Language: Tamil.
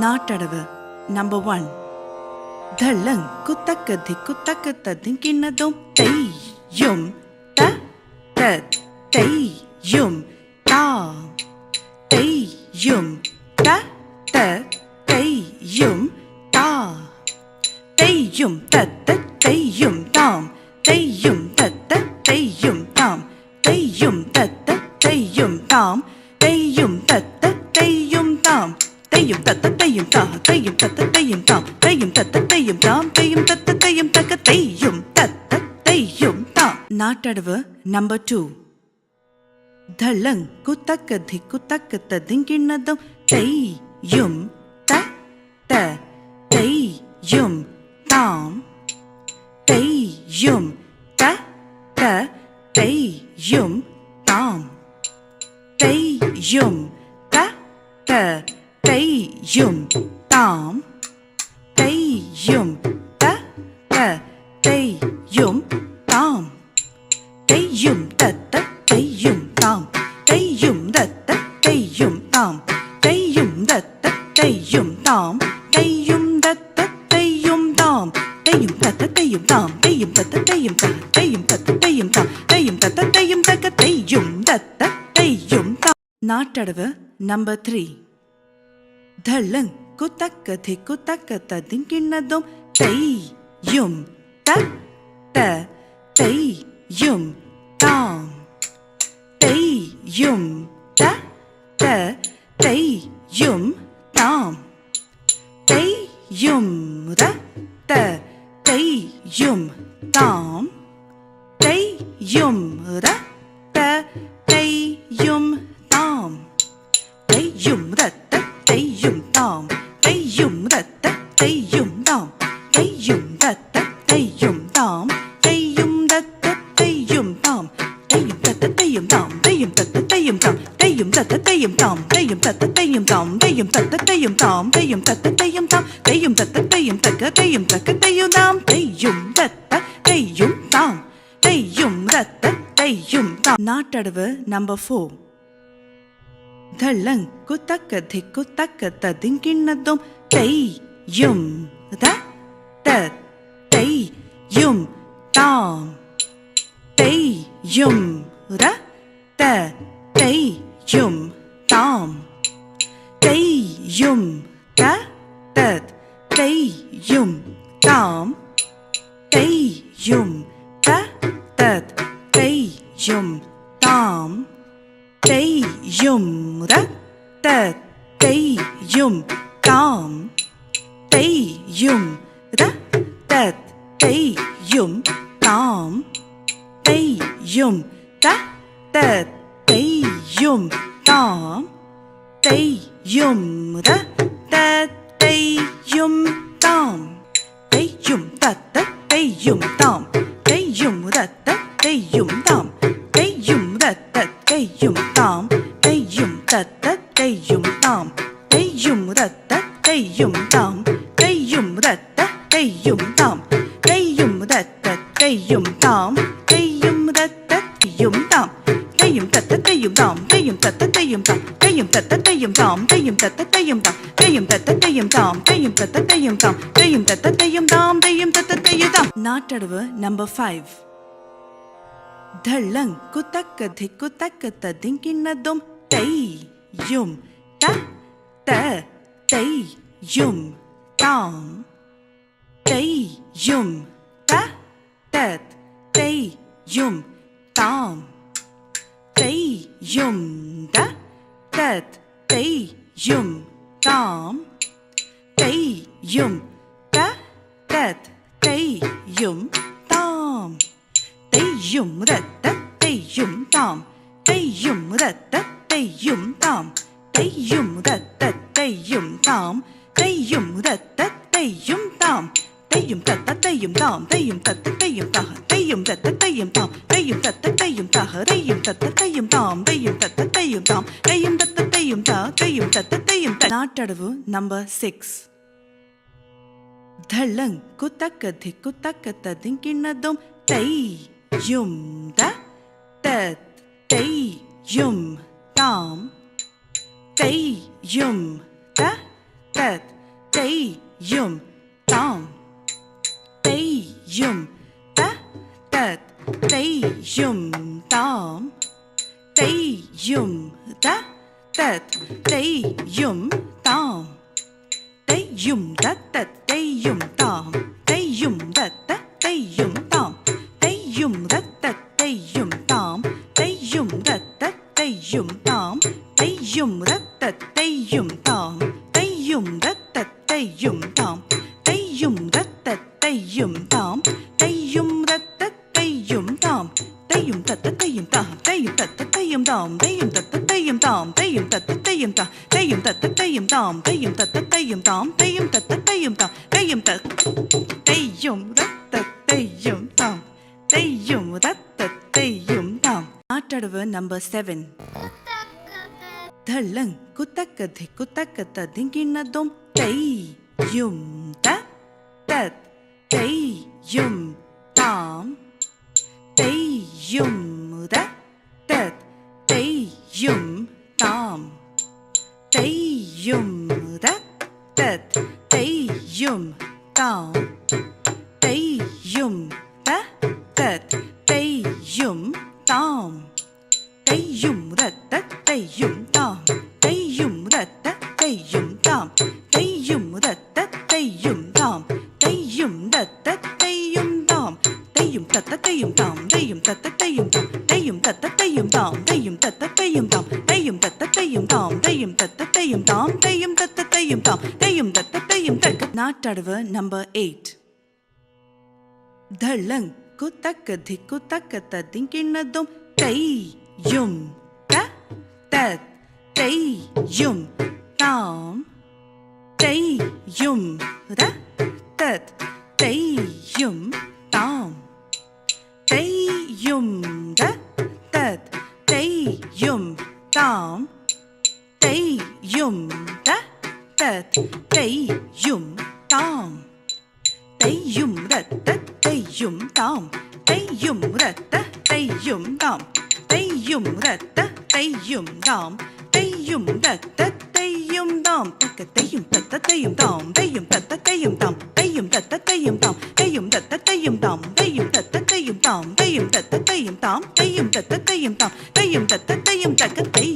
நாட்டடவு நம்பர் 1. தள்ளங் குத்தக்க திக்குத்தக்க ததிங்கினதும் தையும் த தத் தையும் தா தையும் த த தையும் தா தையும் தத்த தையும் தாம் தையும் தத்த தையும் தாம் தையும் தத்த தையும் தாம் தையும் தத்த தையும் தாம் தையும் தத்த தையும் தா தையும் தத்த தையும் தாம் தையும் தத்த தையும் தாம் தையும் தத்த தையும் தக்க தையும் தத்த தையும் தாம். நாட்டடவு நம்பர் 2. தள்ளங் குத்தக்க திக்குத்தக்க ததிங்கினதும் தையும் த த தையும் தாம் தையும் த த தையும் தாம் தையும் த த தையும் தாம் தையும் த த தையும் தாம் தையும் தத்த தையும் தாம் தையும் தத்த தையும் தாம் தையும் தத்த தையும் தாம் தையும் தத்த தையும் தாம் தையும் தத்த தையும் தாம் தையும் தத்த தையும் தா தையும் தத்த தையும் தாம் தையும் தத்த தையும் தக்க தையும் தத்த தையும் தாம். நாட்டடவு நம்பர் 3. தள்ளங் குத்தக்க திக்குத்தக்க ததிங்கினதும் தையும் த த தையும் தாம் தையும் த த தையும் தாம் தையும் த த தையும் தாம் தையும் த த தையும் தாம் தையும் தத்த தையும் தாம் தையும் தத்த தையும் தாம் தையும் தத்த தையும் தாம் தையும் தத்த தையும் தாம் தையும் தத்த தையும் தாம் தையும் தத்த தையும் தாம் தையும் தத்த தையும் தாம் தையும் தத்த தையும் தாம் தையும் தத்த தையும் தாம் தையும் தத்த தையும் தாம் தையும் தத்த தையும் தக்க தையும் தக்க தையும் தாம் தையும் தத்த தையும் தாம் தையும் தத்த தையும் தாம். நாட்டடவு நம்பர் 4. தள்ளங் குத்தக்க திக்குத்தக்க ததிங்கினதும் தையும் த த தையும் தாம் தையும் ர த தையும் தாம் தையும் த த தையும் தாம் தையும் த த தையும் தாம் தையும் ர த தையும் தாம் தையும் ர த தையும் தாம் தையும் த த தையும் தாம் தையும் ர த தையும் தாம் தையும் தத்த தையும் தாம் தையும் ரத்த தையும் தாம் தையும் ரத்த தையும் தாம் தையும் தத்த தையும் தாம் தையும் ரத்த தையும் தாம் தையும் ரத்த தையும் தாம் தையும் ரத்த தையும் தாம் தையும் ரத்த தையும் தாம் தையும் தத்த தையும் தாம் தையும் தத்த தையும் தாம் தையும் தத்த தையும் தாம் தையும் தத்த தையும் தாம் தையும் தத்த தையும் தாம் தையும் தத்த தையும் தாம் தையும் தத்த தையும் தாம் தையும் தத்த தையும் தாம். நாட்டடவு நம்பர் 5. தள்ளங் குத்தக்க திக்குத்தக்க ததிங்கினதும் தையும் த த தையும் தாம் தையும் த த தையும் தாம் தையும் த த தையும் தாம் தையும் த த தையும் தாம் தையும் ரத்த தையும் தாம் தையும் ரத்த தையும் தாம் தையும் ரத்த தையும் தாம் தையும் ரத்த தையும் தாம் தையும் தத்த தையும் தாம் தையும் தத்த தையும் தா தையும் தத்த தையும் தாம் தையும் தத்த தையும் தா தையும் தத்த தையும் தாம் தையும் தத்த தையும் தாம் தையும் தத்த தையும் தா தையும் தத்த தையும் தா. நாட்டடவு நம்பர் 6. தள்ளங் குத்தக்க திக்குத்தக்க ததிங்கினதும் தையும் த த தையும் தாம் தையும் த த yum tam tay yum ta tat tay yum tam tay yum ta tat tay yum tam tay yum ta tat tay yum tam tay yum ta tat tay yum tam tay yum ta tat tay yum tam tay yum ta tat tay yum tam tay yum ta tat tay yum tam tay yum ta tat tay yum tam tay yum ta tat tay yum tam tay yum ta tat tay yum tam tay yum ta tat tay yum tam tay yum ta tat tay yum tam tay yum ta tat tay yum tam tay yum ta tat tay yum tam tay yum ta tat tay yum tam tay yum ta tat tay yum tam tay yum ta tat tay yum tam tay yum ta tay yum ta tat tay yum tam tay yum ta tat tay yum tam ஆட்டடவு நம்பர் 7 தள்ளங் குத்தக்கதி குத்தக்கத்த திங்கினதும் தை யும் த தத் தை யும் தாம் தை யும் த தத் தை யும் தாம் தை யும் த தத் தை யும் தாம் தை யும் த தத் தை யும் தாம் தை யும் த தத் தை யும் தாம் தை யும் த தத் தை யும் தாம் தை யும் த தத் தை யும் தாம் தை யும் த தத் தை யும் தாம் தை யும் த தத் தை யும் தாம் தை யும் த தத் தை யும் தாம் தை யும் த தத் தை யும் தாம் தை யும் த தத் தை யும் தாம் தை யும் த தத் தை யும் தாம் தை யும் த தத் தை யும் தாம் தை யும் த தத் தை யும் தாம் தை யும் த தத் தை யும் தக் நாட்டடவு நம்பர் 8 தள்ளங் குத்தக்கதி குத்தக்கத்த திங்கினதும் தை யும் த தத் தை யும் தாம் தை யும் த தத் தை யும் தாம் தை யும் த தத் தை யும் தாம் தை யும் த தத் தை யும் தாம் தை யும் த தத் தை யும் தாம் தை யும் த தத் தை யும் தாம் தை யும் த தத் தை யும் தாம் தை யும் த தத் தை யும் தாம் தக்க தை யும் த தத் தை யும் தாம் தை யும் த தத் தை யும் தாம் தை யும் த தத் தை யும் தாம் தை யும் த தத் தை யும் தாம் தை யும் த தத் தை யும் தாம் தை யும் த தத் தை யும் தாம் தை யும் த தத் தை யும் தாம் தை யும் த தத் தை யும் தக்க தை